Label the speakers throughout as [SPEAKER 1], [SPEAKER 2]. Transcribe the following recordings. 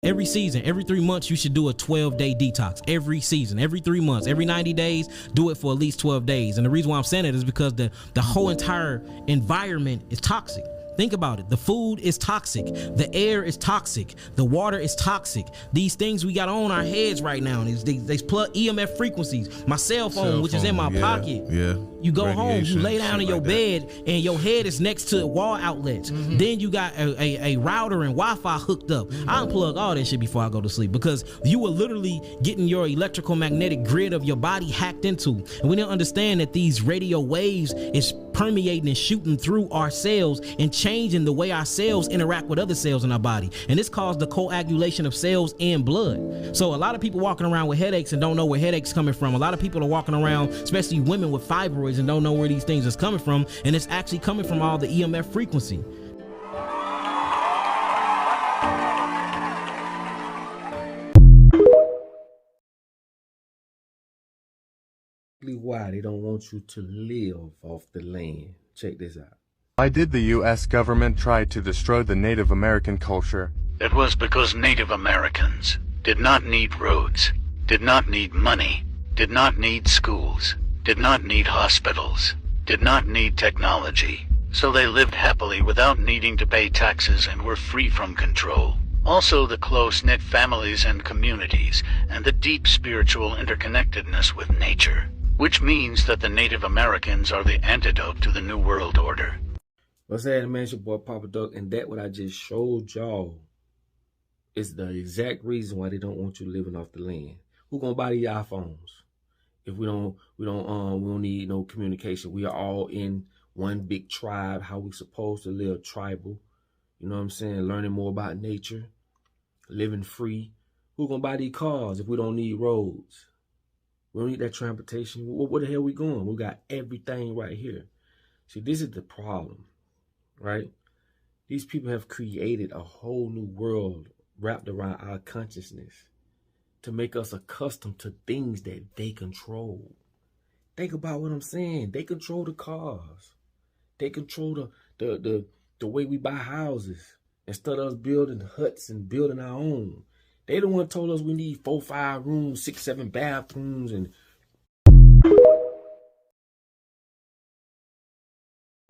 [SPEAKER 1] Every season, every 3 months, you should do a 12-day detox. Every season, every 3 months, every 90 days, do it for at least 12 days. And the reason why I'm saying it is because the whole entire environment is toxic. Think about it. The food is toxic. The air is toxic. The water is toxic. These things we got on our heads right now, they plug EMF frequencies. My cell phone, which is in my pocket.
[SPEAKER 2] Yeah.
[SPEAKER 1] You go home, you lay down in your bed, and your head is next to wall outlets. Then you got a router and Wi-Fi hooked up. I unplug all that shit before I go to sleep, because you are literally getting your electrical magnetic grid of your body hacked into. And we don't understand that these radio waves is permeating and shooting through our cells and changing the way our cells interact with other cells in our body. And this caused the coagulation of cells and blood. So a lot of people walking around with headaches and don't know where headaches coming from. A lot of people are walking around, especially women with fibroids, and don't know where these things is coming from. And it's actually coming from all the EMF frequency.
[SPEAKER 3] Why they don't want you to live off the land. Check this out.
[SPEAKER 4] Why did the U.S. government try to destroy the Native American culture?
[SPEAKER 5] It was because Native Americans did not need roads, did not need money, did not need schools, did not need hospitals, did not need technology. So they lived happily without needing to pay taxes and were free from control. Also the close-knit families and communities, and the deep spiritual interconnectedness with nature. Which means that the Native Americans are the antidote to the New World Order.
[SPEAKER 3] What's that, man? It's your boy Papa Duck, and that what I just showed y'all is the exact reason why they don't want you living off the land. Who gonna buy these iPhones if we don't need no communication? We are all in one big tribe. How we supposed to live tribal? You know what I'm saying? Learning more about nature, living free. Who gonna buy these cars if we don't need roads? We don't need that transportation. Where the hell we going? We got everything right here. See, this is the problem, right? These people have created a whole new world wrapped around our consciousness to make us accustomed to things that they control. Think about what I'm saying. They control the cars. They control the way we buy houses. Instead of us building huts and building our own. They the one told us we need 4, 5 rooms, 6, 7 bathrooms, and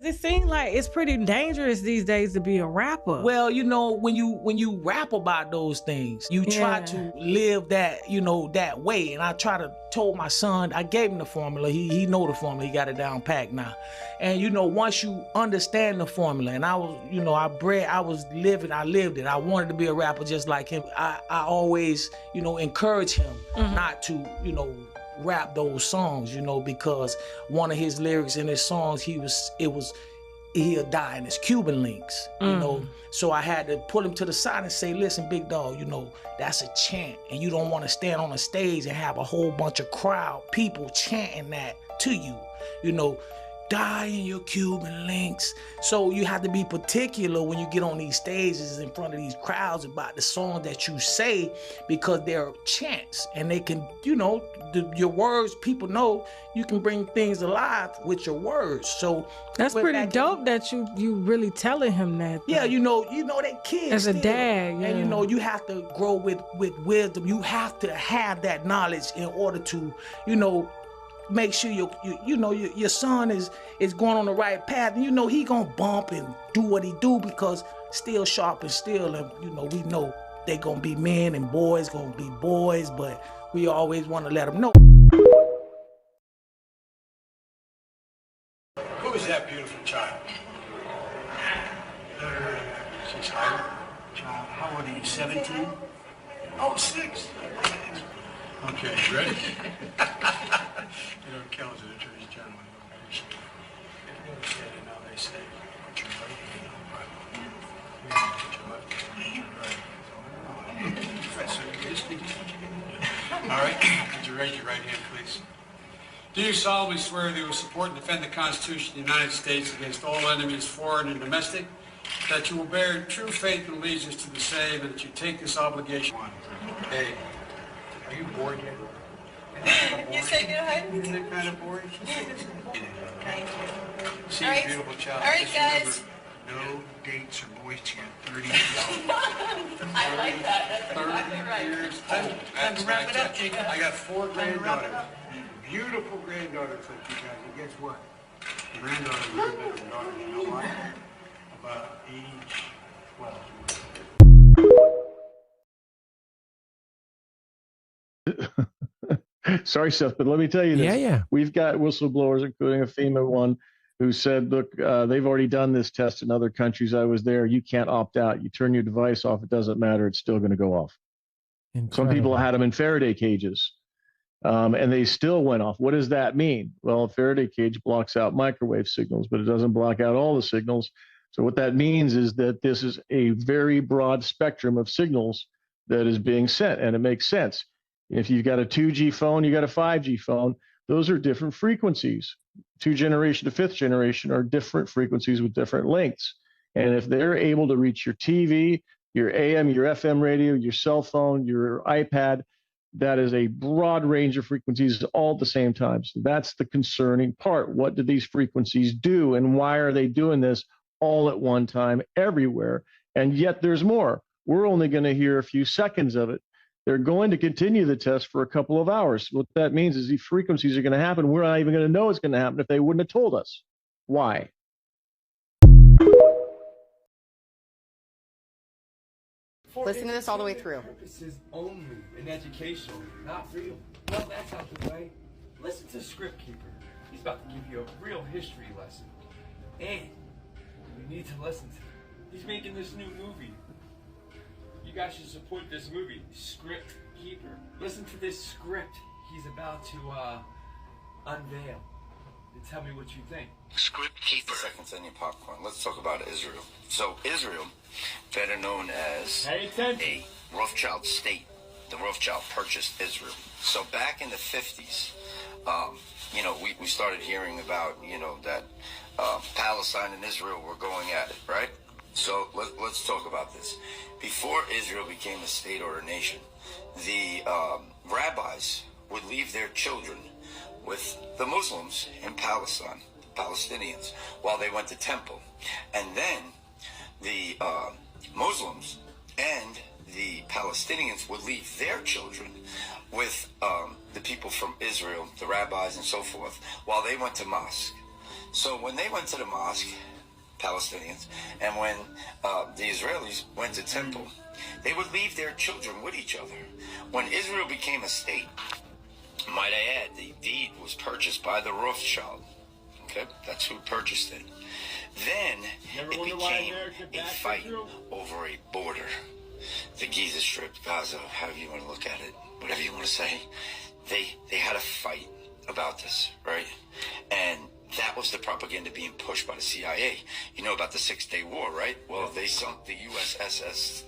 [SPEAKER 6] it seems like it's pretty dangerous these days to be a rapper.
[SPEAKER 7] Well, you know, when you rap about those things, you try to live that, you know, that way. And I try to told my son, I gave him the formula. He know the formula. He got it down packed now. And you know, once you understand the formula, and I was, you know, I lived it. I wanted to be a rapper just like him. I always, you know, encourage him not to, you know, rap those songs, you know, because one of his lyrics in his songs, he'll die in his Cuban links, you know. So I had to pull him to the side and say, listen, big dog, you know, that's a chant, and you don't want to stand on a stage and have a whole bunch of people chanting that to you, you know. Die in your Cuban links. So you have to be particular when you get on these stages in front of these crowds about the song that you say, because they're chants and they can, you know, your words, people know you can bring things alive with your words. So
[SPEAKER 6] that's pretty dope that you really telling him that.
[SPEAKER 7] Yeah, you know that kid
[SPEAKER 6] as
[SPEAKER 7] still.
[SPEAKER 6] A dad, yeah.
[SPEAKER 7] And you know, you have to grow with wisdom. You have to have that knowledge in order to, you know, make sure your son is going on the right path, and you know he gonna bump and do what he do, because still sharp and still, and you know we know they gonna be men and boys gonna be boys, but we always want to let them know.
[SPEAKER 8] Who is that beautiful child? She's child. How old are you? 17? Oh, 6. Okay, you ready? You know, Kells is a Attorney General. I appreciate it. You understand it now, they say, put your right hand on the Bible. Put your left hand on the right. Professor, you just think all right, would you raise your right hand, please? Do you solemnly swear that you will support and defend the Constitution of the United States against all enemies, foreign and domestic, that you will bear true faith and allegiance to the same, and that you take this obligation on? Hey, are you bored yet?
[SPEAKER 9] You say no?
[SPEAKER 8] Isn't it kind of boring?
[SPEAKER 9] Thank you.
[SPEAKER 8] See,
[SPEAKER 9] All right.
[SPEAKER 8] beautiful child.
[SPEAKER 9] All right,
[SPEAKER 8] Just
[SPEAKER 9] guys.
[SPEAKER 8] remember, no dates are boys to get 30 years old.
[SPEAKER 9] I like that. That's
[SPEAKER 8] 30
[SPEAKER 9] exactly right.
[SPEAKER 8] years
[SPEAKER 9] Time to wrap it up, Jacob.
[SPEAKER 8] I got 4 granddaughters. Beautiful granddaughters like you guys. And guess what? The granddaughters are better than daughters. You know why? About age 12.
[SPEAKER 2] Sorry, Seth, but let me tell you this.
[SPEAKER 1] Yeah.
[SPEAKER 2] We've got whistleblowers, including a FEMA one, who said, look, they've already done this test in other countries. I was there. You can't opt out. You turn your device off. It doesn't matter. It's still going to go off.
[SPEAKER 1] Incredible.
[SPEAKER 2] Some people had them in Faraday cages, and they still went off. What does that mean? Well, a Faraday cage blocks out microwave signals, but it doesn't block out all the signals. So what that means is that this is a very broad spectrum of signals that is being sent, and it makes sense. If you've got a 2G phone, you got a 5G phone, those are different frequencies. 2nd generation to 5th generation are different frequencies with different lengths. And if they're able to reach your TV, your AM, your FM radio, your cell phone, your iPad, that is a broad range of frequencies all at the same time. So that's the concerning part. What do these frequencies do, and why are they doing this all at one time everywhere? And yet there's more. We're only going to hear a few seconds of it. They're going to continue the test for a couple of hours. What that means is these frequencies are going to happen. We're not even going to know it's going to happen if they wouldn't have told us. Why?
[SPEAKER 10] Listen to this all the way through.
[SPEAKER 11] Purposes only in educational, not real. Well, that's out the way. Listen to Script Keeper. He's about to give you a real history lesson. And you need to listen to him. He's making this new movie. You guys should support this movie, Script Keeper. Listen to this script he's about to unveil. And tell me what you think.
[SPEAKER 12] Script Keeper. Seconds on your popcorn. Let's talk about Israel. So Israel, better known as a Rothschild state. The Rothschild purchased Israel. So back in the 50s, we started hearing about, that Palestine and Israel were going at it, right? So let's talk about this. Before Israel became a state or a nation, the rabbis would leave their children with the Muslims in Palestine, the Palestinians, while they went to temple. And then the Muslims and the Palestinians would leave their children with the people from Israel, the rabbis and so forth, while they went to mosque. So when they went to the mosque, Palestinians, and when the Israelis went to temple, they would leave their children with each other. When Israel became a state, might I add, the deed was purchased by the Rothschild. Okay, that's who purchased it. Then it became a fight over a border. The Giza Strip, Gaza, however you want to look at it, whatever you want to say. They had a fight about this, right? And that was the propaganda being pushed by the CIA. You know about the 6-Day War, right? Well, they sunk the USS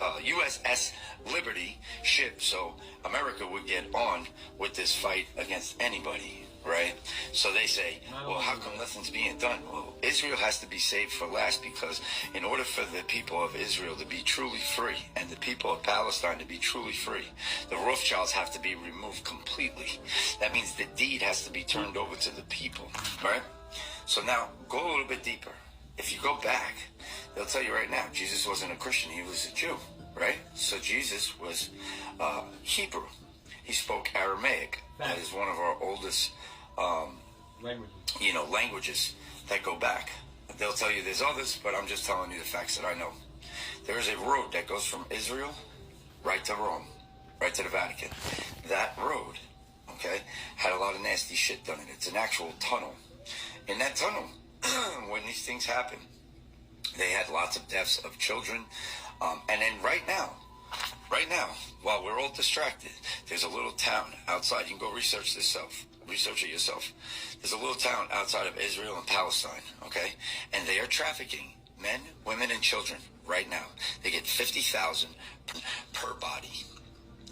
[SPEAKER 12] Liberty ship, so America would get on with this fight against anybody, right? So they say, well, how come nothing's being done? Well, Israel has to be saved for last, because in order for the people of Israel to be truly free and the people of Palestine to be truly free, the Rothschilds have to be removed completely. That means the deed has to be turned over to the people, right? So now, go a little bit deeper. If you go back, they'll tell you right now, Jesus wasn't a Christian, he was a Jew, right? So Jesus was Hebrew. He spoke Aramaic. That is one of our oldest languages that go back. They'll tell you there's others, but I'm just telling you the facts that I know. There is a road that goes from Israel right to Rome, right to the Vatican. That road, okay, had a lot of nasty shit done in it. It's an actual tunnel. In that tunnel, when these things happen, they had lots of deaths of children. And then right now, while we're all distracted, there's a little town outside. You can go research it yourself. There's a little town outside of Israel and Palestine, okay? And they are trafficking men, women, and children right now. They get $50,000 per body.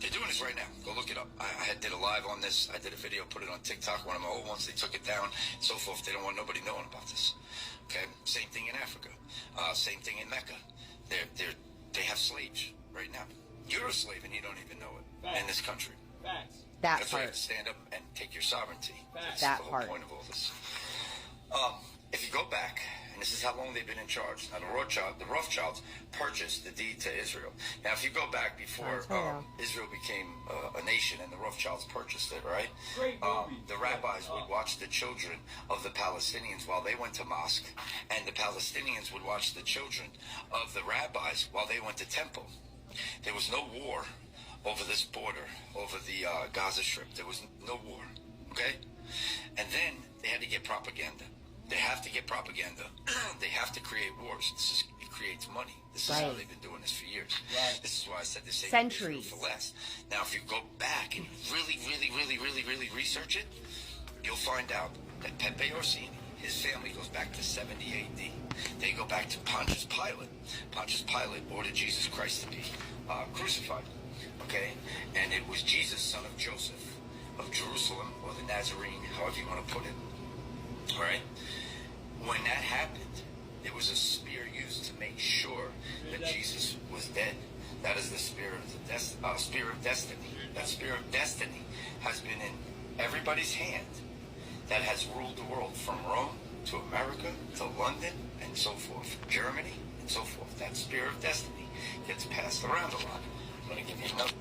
[SPEAKER 12] They're doing this right now. Go look it up. I did a live on this. I did a video, put it on TikTok, one of my old ones. They took it down, so forth. They don't want nobody knowing about this. Okay? Same thing in Africa. Same thing in Mecca. They have slaves right now. You're a slave and you don't even know it in this country. That's why you have to stand up and take your sovereignty. That's the whole point of all this. If you go back and this is how long they've been in charge. Now, the Rothschilds purchased the deed to Israel. Now, if you go back before Israel became a nation and the Rothschilds purchased it, right? The rabbis would watch the children of the Palestinians while they went to mosque, and the Palestinians would watch the children of the rabbis while they went to temple. There was no war over this border, over the Gaza Strip. There was no war, okay? And then they had to get propaganda. They have to get propaganda. They have to create wars. It creates money. This is how they've been doing this for years. This is why I said this centuries for less. Now, if you go back and really research it, you'll find out that Pepe Orsini, his family goes back to 70 AD. They go back to Pontius Pilate. Pontius Pilate ordered Jesus Christ to be crucified. Okay? And it was Jesus, son of Joseph, of Jerusalem, or the Nazarene, however you want to put it. All right? When that happened, there was a spear used to make sure that Jesus was dead. That is the spirit of spear of destiny. That spear of destiny has been in everybody's hand that has ruled the world from Rome to America to London and so forth, Germany and so forth. That spear of destiny gets passed around a lot. I'm going to give you another.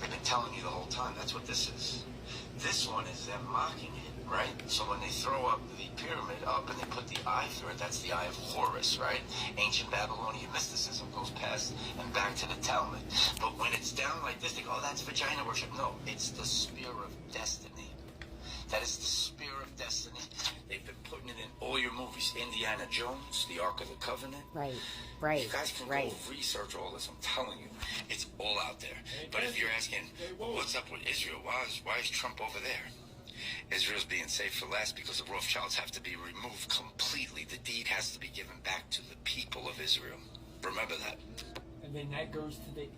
[SPEAKER 12] I've been telling you the whole time, that's what this is. This one is them mocking it, right? So when they throw up the pyramid up and they put the eye through it, that's the eye of Horus, right? Ancient Babylonian mysticism goes past and back to the Talmud. But when it's down like this, they go, oh, that's vagina worship. No, it's the spear of destiny. That is the spear of destiny. They've been putting it in all your movies. Indiana Jones, the Ark of the Covenant.
[SPEAKER 10] Right.
[SPEAKER 12] You guys can go research all this. I'm telling you, it's all out there. But if you're asking, well, what's up with Israel? Why is Trump over there? Israel's being saved for last because the Rothschilds have to be removed completely. The deed has to be given back to the people of Israel. Remember that.
[SPEAKER 11] And then that goes to the...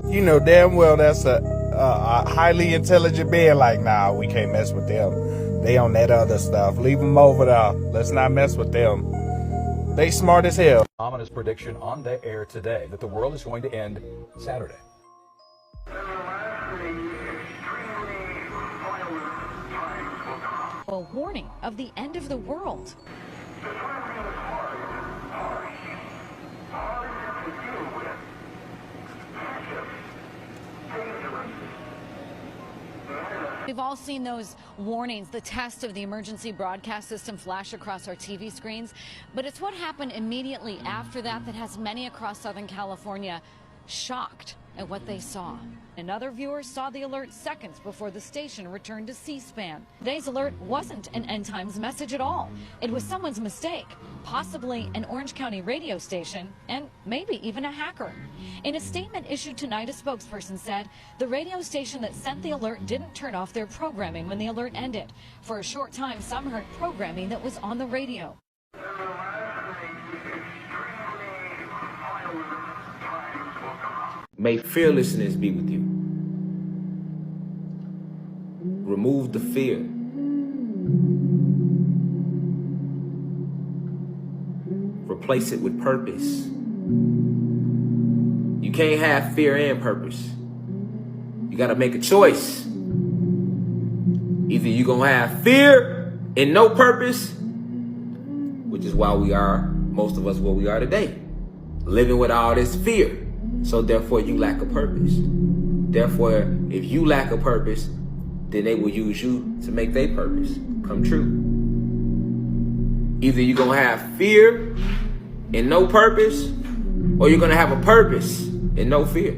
[SPEAKER 13] You know damn well that's a highly intelligent being. Like, nah, we can't mess with them. They on that other stuff. Leave them over there. Let's not mess with them. They smart as hell.
[SPEAKER 14] Ominous prediction on the air today that the world is going to end Saturday.
[SPEAKER 15] A warning of the end of the world. We've all seen those warnings, the test of the emergency broadcast system flash across our TV screens. But it's what happened immediately after that that has many across Southern California shocked at what they saw. Another viewer saw the alert seconds before the station returned to C-SPAN. Today's alert wasn't an end times message at all. It was someone's mistake, possibly an Orange County radio station, and maybe even a hacker. In a statement issued tonight, a spokesperson said the radio station that sent the alert didn't turn off their programming when the alert ended. For a short time, some heard programming that was on the radio.
[SPEAKER 3] May fearlessness be with you. Remove the fear. Replace it with purpose. You can't have fear and purpose. You gotta make a choice. Either you're gonna have fear and no purpose, which is why we are, most of us, where we are today. Living with all this fear. So therefore you lack a purpose. Therefore, if you lack a purpose, then they will use you to make their purpose come true. Either you're gonna have fear and no purpose, or you're gonna have a purpose and no fear.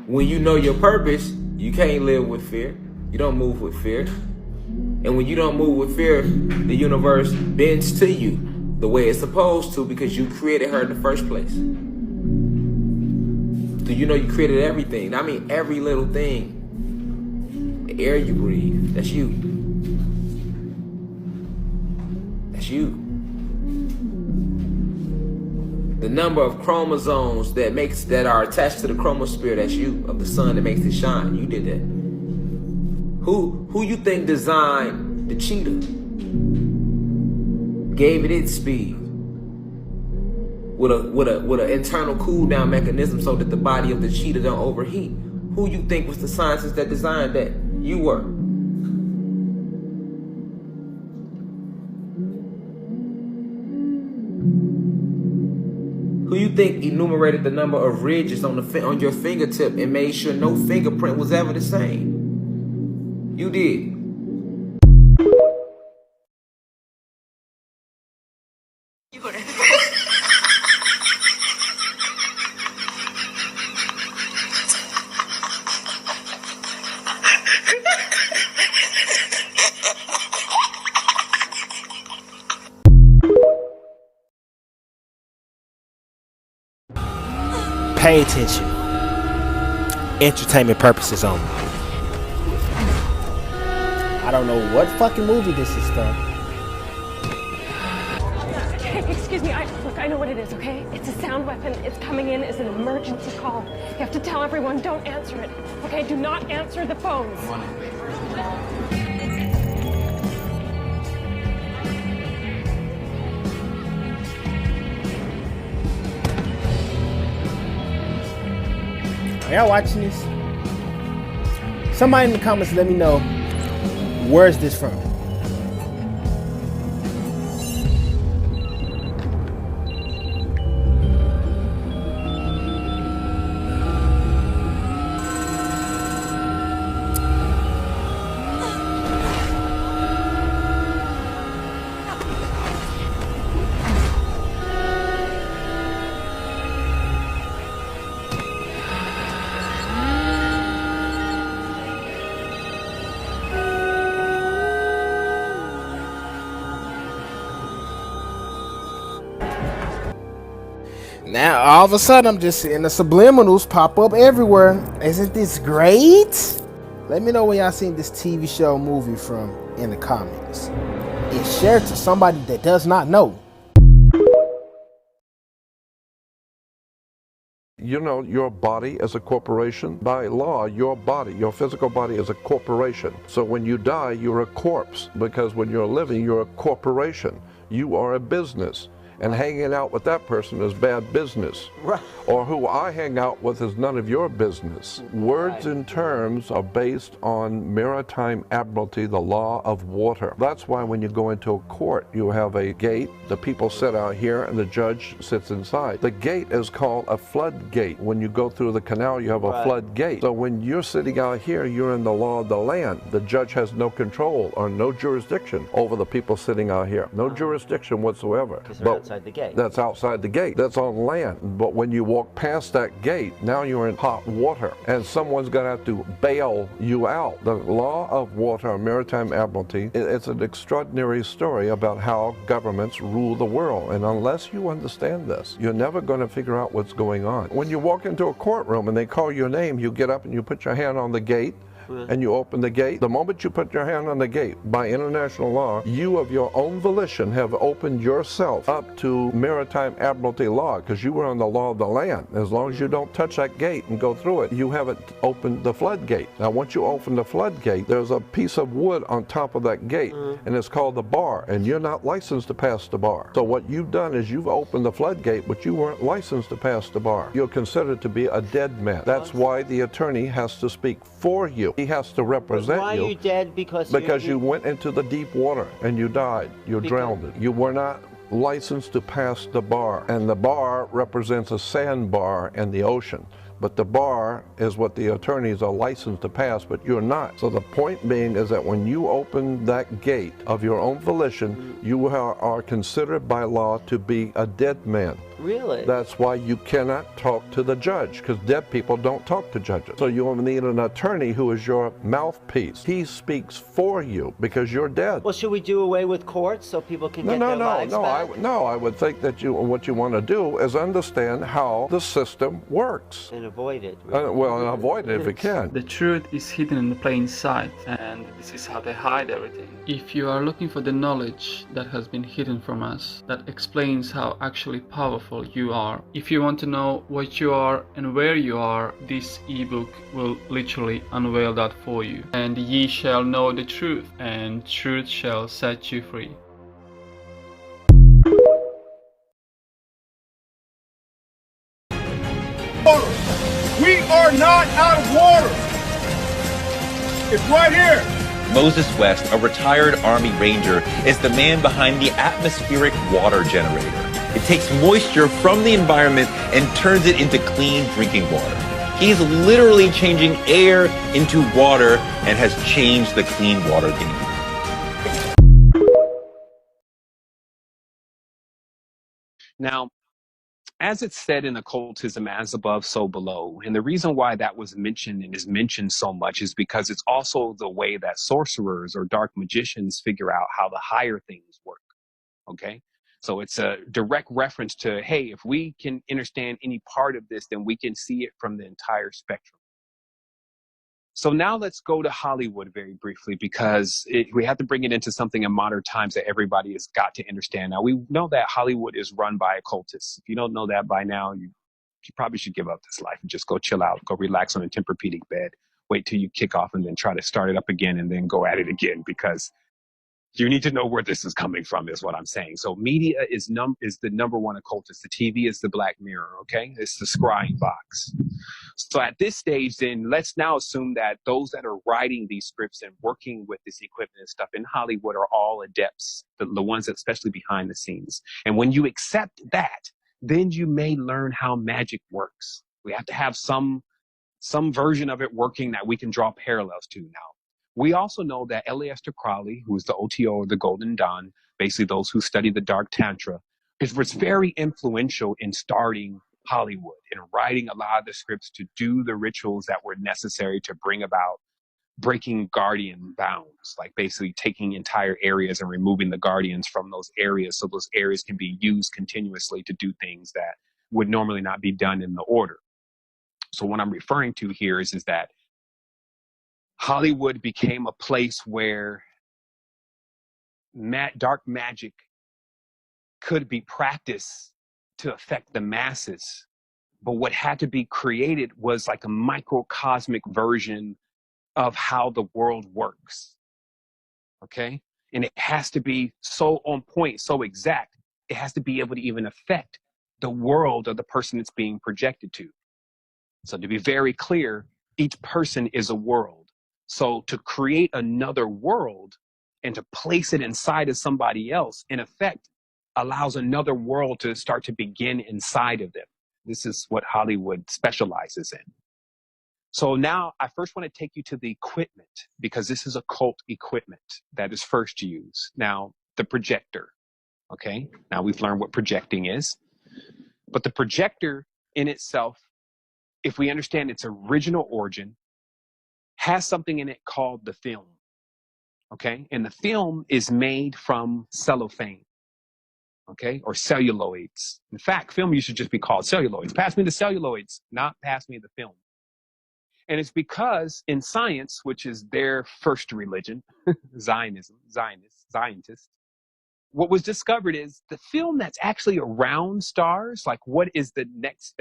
[SPEAKER 3] When you know your purpose, you can't live with fear. You don't move with fear. And when you don't move with fear, the universe bends to you the way it's supposed to, because you created her in the first place. Do you know you created everything? I mean, every little thing. The air you breathe, that's you. That's you. The number of chromosomes that are attached to the chromosphere, that's you, of the sun that makes it shine. You did that. Who you think designed the cheetah? Gave it its speed with an internal cool down mechanism so that the body of the cheetah don't overheat.
[SPEAKER 16] Who you think was the scientist that designed that? You were. Who you think enumerated the number of ridges on your fingertip and made sure no fingerprint was ever the same? You did.
[SPEAKER 17] Pay attention. Entertainment purposes only. I don't know what fucking movie this is from.
[SPEAKER 18] Excuse me, look, I know what it is, okay? It's a sound weapon. It's coming in as an emergency call. You have to tell everyone, don't answer it, okay? Do not answer the phones.
[SPEAKER 17] Are y'all watching this? Somebody in the comments let me know, where's this from? Now, all of a sudden, I'm just seeing the subliminals pop up everywhere. Isn't this great? Let me know where y'all seen this TV show movie from in the comments. And share it to somebody that does not know.
[SPEAKER 19] You know, your body as a corporation, by law, your body, your physical body is a corporation. So when you die, you're a corpse, because when you're living, you're a corporation. You are a business. And hanging out with that person is bad business. Right. Or who I hang out with is none of your business. Words and terms are based on maritime admiralty, the law of water. That's why when you go into a court, you have a gate, the people sit out here, and the judge sits inside. The gate is called a floodgate. When you go through the canal, you have a floodgate. So when you're sitting out here, you're in the law of the land. The judge has no control or no jurisdiction over the people sitting out here. No jurisdiction whatsoever.
[SPEAKER 20] Outside the gate.
[SPEAKER 19] That's outside the gate. That's on land. But when you walk past that gate, now you're in hot water, and someone's going to have to bail you out. The law of water, maritime admiralty, it's an extraordinary story about how governments rule the world. And unless you understand this, you're never going to figure out what's going on. When you walk into a courtroom and they call your name, you get up and you put your hand on the gate, and you open the gate. The moment you put your hand on the gate, by international law, you of your own volition have opened yourself up to maritime admiralty law, because you were on the law of the land. As long as you don't touch that gate and go through it, you haven't opened the floodgate. Now once you open the floodgate, there's a piece of wood on top of that gate, and it's called the bar, and you're not licensed to pass the bar. So what you've done is you've opened the floodgate, but you weren't licensed to pass the bar. You're considered to be a dead man. That's why the attorney has to speak for you. He has to represent you.
[SPEAKER 20] Why are you dead? Because
[SPEAKER 19] you went into the deep water and you died. You drowned. You were not licensed to pass the bar, and the bar represents a sandbar in the ocean. But the bar is what the attorneys are licensed to pass, but you're not. So the point being is that when you open that gate of your own volition, you are considered by law to be a dead man.
[SPEAKER 20] Really?
[SPEAKER 19] That's why you cannot talk to the judge, because dead people don't talk to judges. So you will need an attorney who is your mouthpiece. He speaks for you because you're dead.
[SPEAKER 20] Well, should we do away with courts so people can get their lives back?
[SPEAKER 19] No, I would think that what you want to do is understand how the system works.
[SPEAKER 20] And avoid it.
[SPEAKER 19] Well, avoid it if you can.
[SPEAKER 21] The truth is hidden in plain sight, and this is how they hide everything. If you are looking for the knowledge that has been hidden from us, that explains how actually powerful you are. If you want to know what you are and where you are, this ebook will literally unveil that for you. And ye shall know the truth, and truth shall set you free.
[SPEAKER 4] We are not out of water. It's right here.
[SPEAKER 22] Moses West, a retired Army Ranger, is the man behind the atmospheric water generator. It takes moisture from the environment and turns it into clean drinking water. He's literally changing air into water and has changed the clean water game.
[SPEAKER 23] Now, as it's said in occultism, as above, so below, and the reason why that was mentioned and is mentioned so much is because it's also the way that sorcerers or dark magicians figure out how the higher things work, okay? So it's a direct reference to, hey, if we can understand any part of this, then we can see it from the entire spectrum. So now let's go to Hollywood very briefly, because we have to bring it into something in modern times that everybody has got to understand. Now, we know that Hollywood is run by occultists. If you don't know that by now, you probably should give up this life and just go chill out, go relax on a Tempur-Pedic bed, wait till you kick off and then try to start it up again and then go at it again, because you need to know where this is coming from, is what I'm saying. So media is the number one occultist. The TV is the Black Mirror, okay? It's the scrying box. So at this stage, then, let's now assume that those that are writing these scripts and working with this equipment and stuff in Hollywood are all adepts, the ones that especially behind the scenes. And when you accept that, then you may learn how magic works. We have to have some version of it working that we can draw parallels to now. We also know that Aleister Crowley, who is the OTO of the Golden Dawn, basically those who study the Dark Tantra, was very influential in starting Hollywood and writing a lot of the scripts to do the rituals that were necessary to bring about breaking guardian bounds, like basically taking entire areas and removing the guardians from those areas so those areas can be used continuously to do things that would normally not be done in the order. So what I'm referring to here is that Hollywood became a place where dark magic could be practiced to affect the masses. But what had to be created was like a microcosmic version of how the world works. Okay? And it has to be so on point, so exact. It has to be able to even affect the world of the person it's being projected to. So to be very clear, each person is a world. So to create another world and to place it inside of somebody else, in effect, allows another world to start to begin inside of them. This is what Hollywood specializes in. So now I first want to take you to the equipment, because this is occult equipment that is first used. Now, the projector, okay? Now we've learned what projecting is. But the projector in itself, if we understand its original origin, has something in it called the film, okay? And the film is made from cellophane, okay? Or celluloids. In fact, film used to just be called celluloids. Pass me the celluloids, not pass me the film. And it's because in science, which is their first religion, Zionism, Zionists, what was discovered is the film that's actually around stars, like what is the next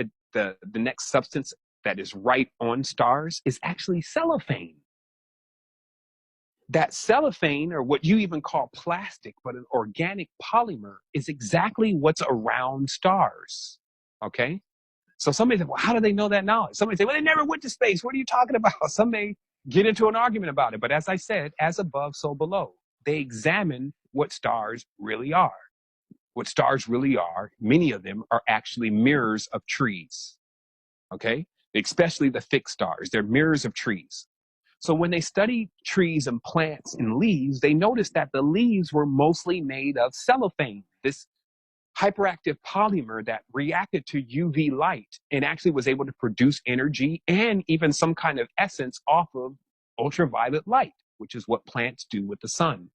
[SPEAKER 23] substance that is right on stars, is actually cellophane. That cellophane, or what you even call plastic, but an organic polymer, is exactly what's around stars, okay? So somebody said, well, how do they know that knowledge? Somebody say, well, they never went to space. What are you talking about? Some may get into an argument about it. But as I said, as above, so below. They examine what stars really are. What stars really are, many of them are actually mirrors of trees, okay? Especially the fixed stars. They're mirrors of trees. So when they studied trees and plants and leaves, they noticed that the leaves were mostly made of cellophane, this hyperactive polymer that reacted to UV light and actually was able to produce energy and even some kind of essence off of ultraviolet light, which is what plants do with the sun.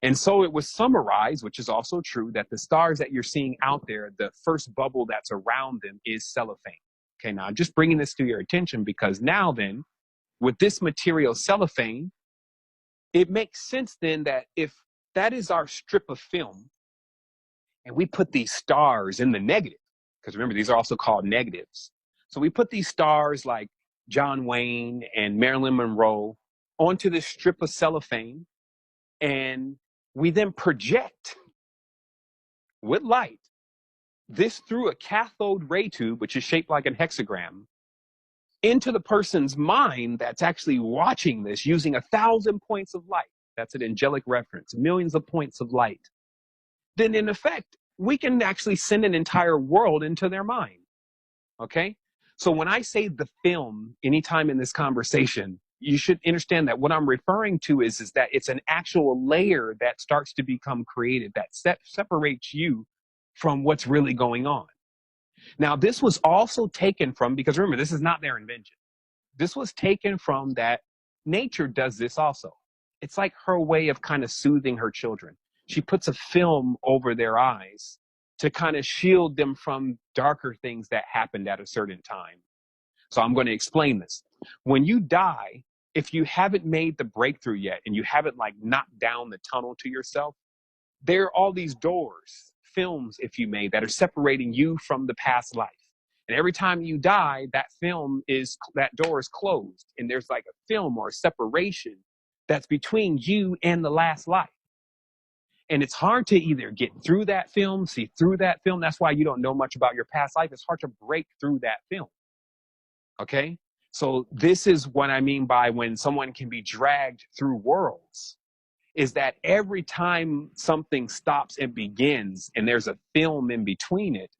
[SPEAKER 23] And so it was summarized, which is also true, that the stars that you're seeing out there, the first bubble that's around them is cellophane. Okay, now I'm just bringing this to your attention because now then, with this material cellophane, it makes sense then that if that is our strip of film, and we put these stars in the negative, because remember, these are also called negatives. So we put these stars like John Wayne and Marilyn Monroe onto this strip of cellophane, and we then project with light this through a cathode ray tube, which is shaped like a hexagram, into the person's mind that's actually watching this using 1,000 points of light. That's an angelic reference, millions of points of light. Then in effect, we can actually send an entire world into their mind. Okay? So when I say the film, anytime in this conversation, you should understand that what I'm referring to is that it's an actual layer that starts to become created that separates you from what's really going on. Now, this was also taken from, because remember, this is not their invention. This was taken from that nature does this also. It's like her way of kind of soothing her children. She puts a film over their eyes to kind of shield them from darker things that happened at a certain time. So I'm going to explain this. When you die, if you haven't made the breakthrough yet and you haven't like knocked down the tunnel to yourself, there are all these doors, films, if you may, that are separating you from the past life. And every time you die, that door is closed. And there's like a film or a separation that's between you and the last life. And it's hard to either get through that film, see through that film. That's why you don't know much about your past life. It's hard to break through that film. Okay? So this is what I mean by when someone can be dragged through worlds, is that every time something stops and begins and there's a film in between it,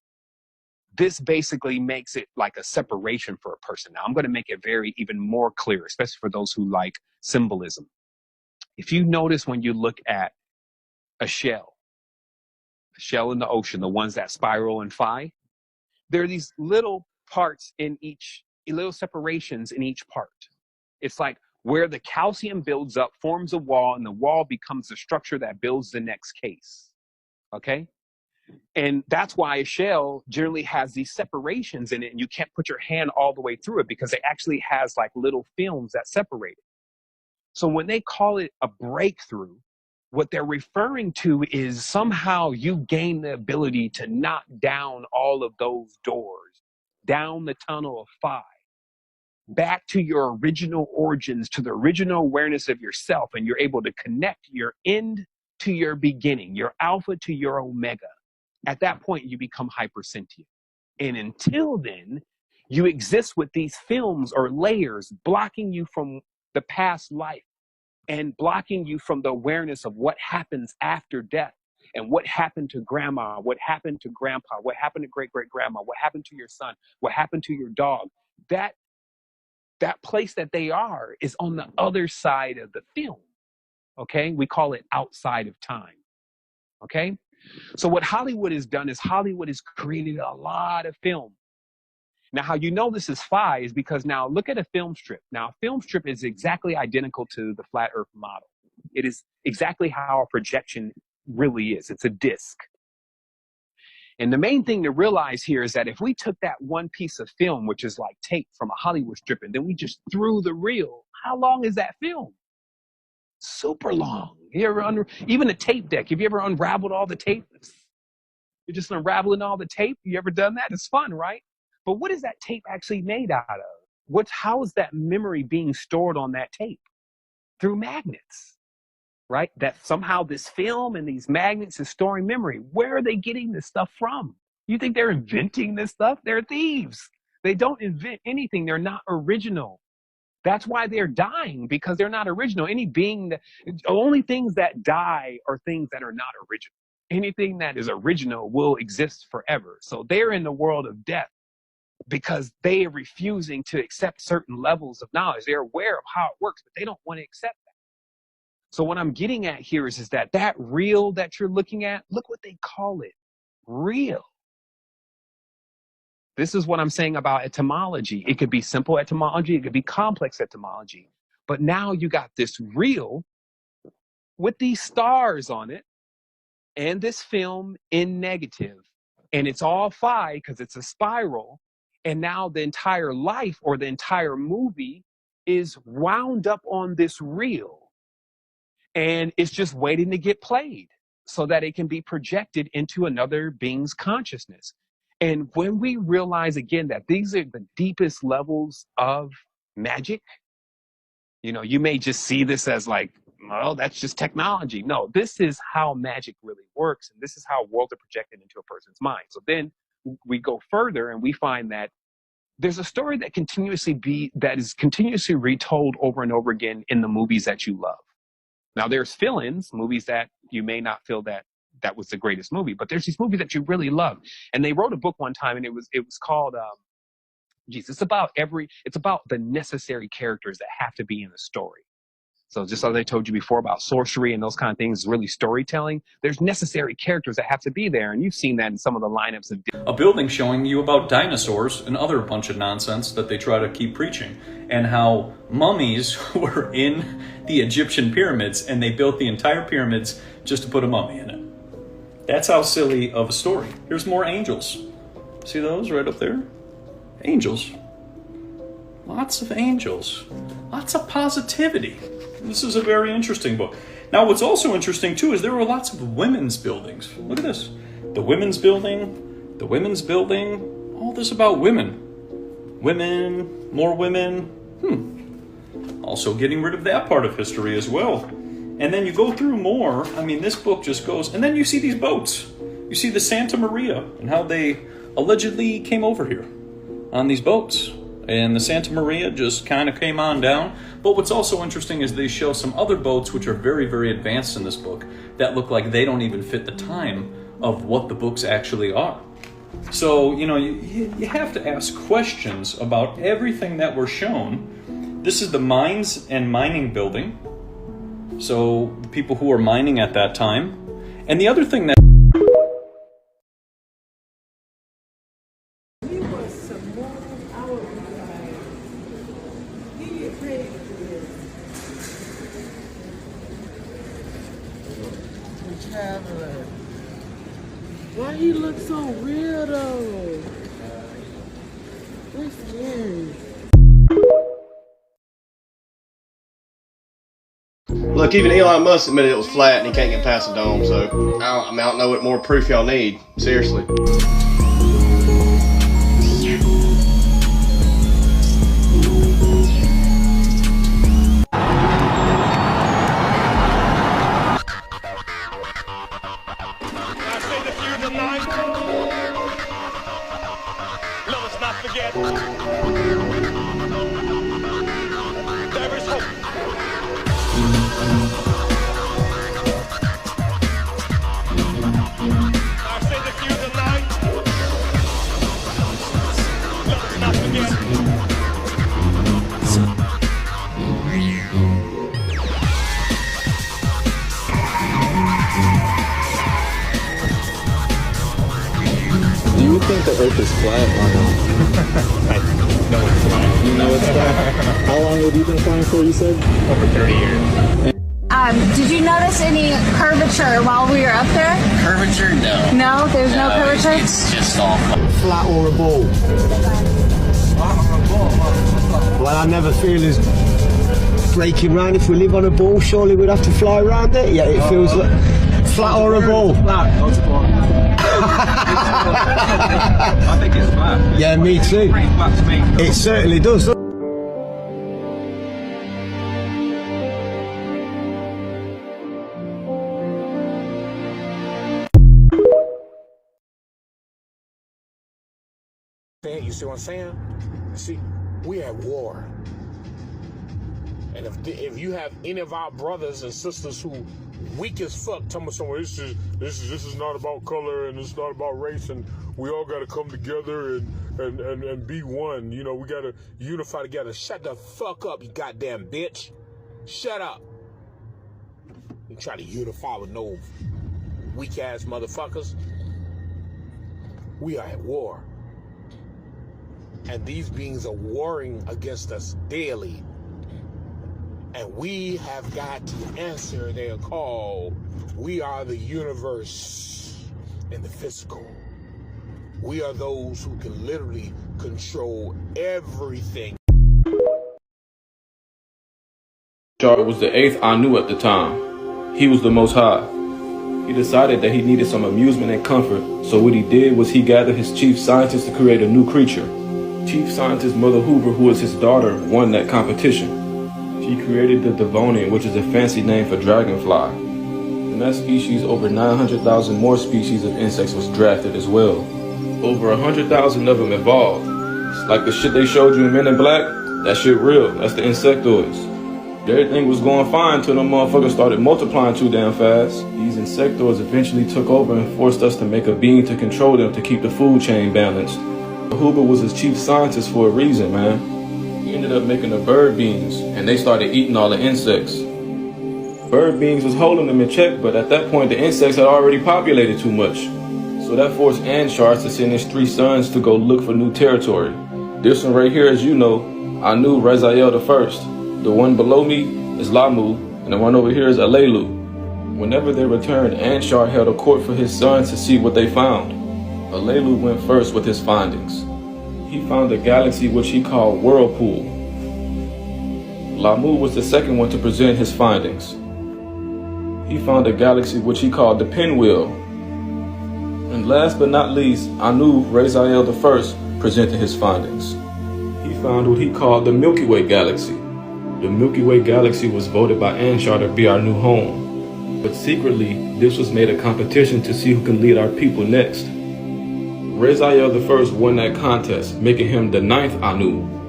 [SPEAKER 23] this basically makes it like a separation for a person. Now, I'm going to make it even more clear, especially for those who like symbolism. If you notice when you look at a shell in the ocean, the ones that spiral and fly, there are these little parts in each, little separations in each part. It's like where the calcium builds up, forms a wall, and the wall becomes the structure that builds the next case. Okay? And that's why a shell generally has these separations in it, and you can't put your hand all the way through it because it actually has like little films that separate it. So when they call it a breakthrough, what they're referring to is somehow you gain the ability to knock down all of those doors, down the tunnel of phi, back to your original origins, to the original awareness of yourself, and you're able to connect your end to your beginning, your alpha to your omega. At that point, you become hypersentient. And until then, you exist with these films or layers blocking you from the past life and blocking you from the awareness of what happens after death and what happened to grandma, what happened to grandpa, what happened to great-great-grandma, what happened to your son, what happened to your dog. That place that they are is on the other side of the film. Okay? We call it outside of time. Okay? So what Hollywood has done is Hollywood has created a lot of film. Now, how you know this is phi is because now look at a film strip. Now, a film strip is exactly identical to the flat earth model. It is exactly how a projection really is. It's a disc. And the main thing to realize here is that if we took that one piece of film, which is like tape from a Hollywood strip, and then we just threw the reel, how long is that film? Super long. You ever even a tape deck, have you ever unraveled all the tape? You're just unraveling all the tape? You ever done that? It's fun, right? But what is that tape actually made out of? How is that memory being stored on that tape? Through magnets, right? That somehow this film and these magnets is storing memory. Where are they getting this stuff from? You think they're inventing this stuff? They're thieves. They don't invent anything. They're not original. That's why they're dying, because they're not original. Only things that die are things that are not original. Anything that is original will exist forever. So they're in the world of death because they are refusing to accept certain levels of knowledge. They're aware of how it works, but they don't want to accept that. So what I'm getting at here is that real that you're looking at, look what they call it, real. This is what I'm saying about etymology. It could be simple etymology. It could be complex etymology. But now you got this real with these stars on it and this film in negative. And it's all phi because it's a spiral. And now the entire life or the entire movie is wound up on this reel. And it's just waiting to get played so that it can be projected into another being's consciousness. And when we realize again that these are the deepest levels of magic, you may just see this as like, well, that's just technology. No, this is how magic really works. And this is how worlds are projected into a person's mind. So then we go further and we find that there's a story that is continuously retold over and over again in the movies that you love. Now there's fill-ins, movies that you may not feel that was the greatest movie, but there's these movies that you really love. And they wrote a book one time, and it was called it's about the necessary characters that have to be in the story. So just as I told you before about sorcery and those kind of things, really storytelling, there's necessary characters that have to be there. And you've seen that in some of the lineups of
[SPEAKER 5] a building showing you about dinosaurs and other bunch of nonsense that they try to keep preaching, and how mummies were in the Egyptian pyramids and they built the entire pyramids just to put a mummy in it. That's how silly of a story. Here's more angels. See those right up there? Angels. Lots of angels. Lots of positivity. This is a very interesting book. Now, what's also interesting, too, is there were lots of women's buildings. Look at this. The women's building, all this about women. Women, more women. Also getting rid of that part of history as well. And then you go through more. I mean, this book just goes, and then you see these boats. You see the Santa Maria and how they allegedly came over here on these boats. And the Santa Maria just kind of came on down. But what's also interesting is they show some other boats which are very, very advanced in this book that look like they don't even fit the time of what the books actually are. So, you know, you have to ask questions about everything that we're shown. This is the mines and mining building. So the people who were mining at that time. And the other thing that
[SPEAKER 6] Why he look so real though? That's scary.
[SPEAKER 7] Look, even Elon Musk admitted it was flat and he can't get past the dome, so I don't know what more proof y'all need. Seriously.
[SPEAKER 24] think the Earth is flat or not? I know it's flat. You know it's flat? How long have you been flying for, you said? Over 30 years.
[SPEAKER 25] Did you notice any curvature while we were up there?
[SPEAKER 26] Curvature? No.
[SPEAKER 25] No? There's no curvature?
[SPEAKER 26] It's just all
[SPEAKER 27] flat or a ball. Well, I never feel as breaking round. If we live on a ball, surely we'd have to fly around it. Yeah, it feels like flat or a ball. Flat.
[SPEAKER 24] I think it's flat.
[SPEAKER 27] Yeah, me too.
[SPEAKER 24] Pretty flat to me.
[SPEAKER 27] It certainly does.
[SPEAKER 28] You see what I'm saying? See, we're at war. And if you have any of our brothers and sisters who weak as fuck, tell me somewhere this is not about color and it's not about race and we all gotta come together and be one. You know, we gotta unify together. Shut the fuck up, you goddamn bitch. Shut up. You try to unify with no weak ass motherfuckers. We are at war. And these beings are warring against us daily. And we have got to answer their call. We are the universe in the physical. We are those who can literally control everything.
[SPEAKER 29] Char was the 8th Anu at the time. He was the Most High. He decided that he needed some amusement and comfort, so what he did was he gathered his chief scientist to create a new creature. Chief Scientist Mother Hoover, who was his daughter, won that competition. She created the Devonian, which is a fancy name for dragonfly. In that species, over 900,000 more species of insects was drafted as well. Over 100,000 of them evolved. like the shit they showed you in Men in Black, that shit real. That's the insectoids. Everything was going fine until them motherfuckers started multiplying too damn fast. These insectoids eventually took over and forced us to make a being to control them to keep the food chain balanced. Hoover was his chief scientist for a reason, man. He ended up making the bird beings, and they started eating all the insects. Bird beings was holding them in check, but at that point the insects had already populated too much. So that forced Anshar to send his 3 sons to go look for new territory. This one right here, as you know, Anu Raziel I. The one below me is Lamu, and the one over here is Alelu. Whenever they returned, Anshar held a court for his sons to see what they found. Alelu went first with his findings. He found a galaxy which he called Whirlpool. Lamu was the second one to present his findings. He found a galaxy which he called the Pinwheel. And last but not least, Anu Raziel I presented his findings. He found what he called the Milky Way galaxy. The Milky Way galaxy was voted by Anshar to be our new home. But secretly, this was made a competition to see who can lead our people next. Raziel I won that contest, making him the 9th Anu.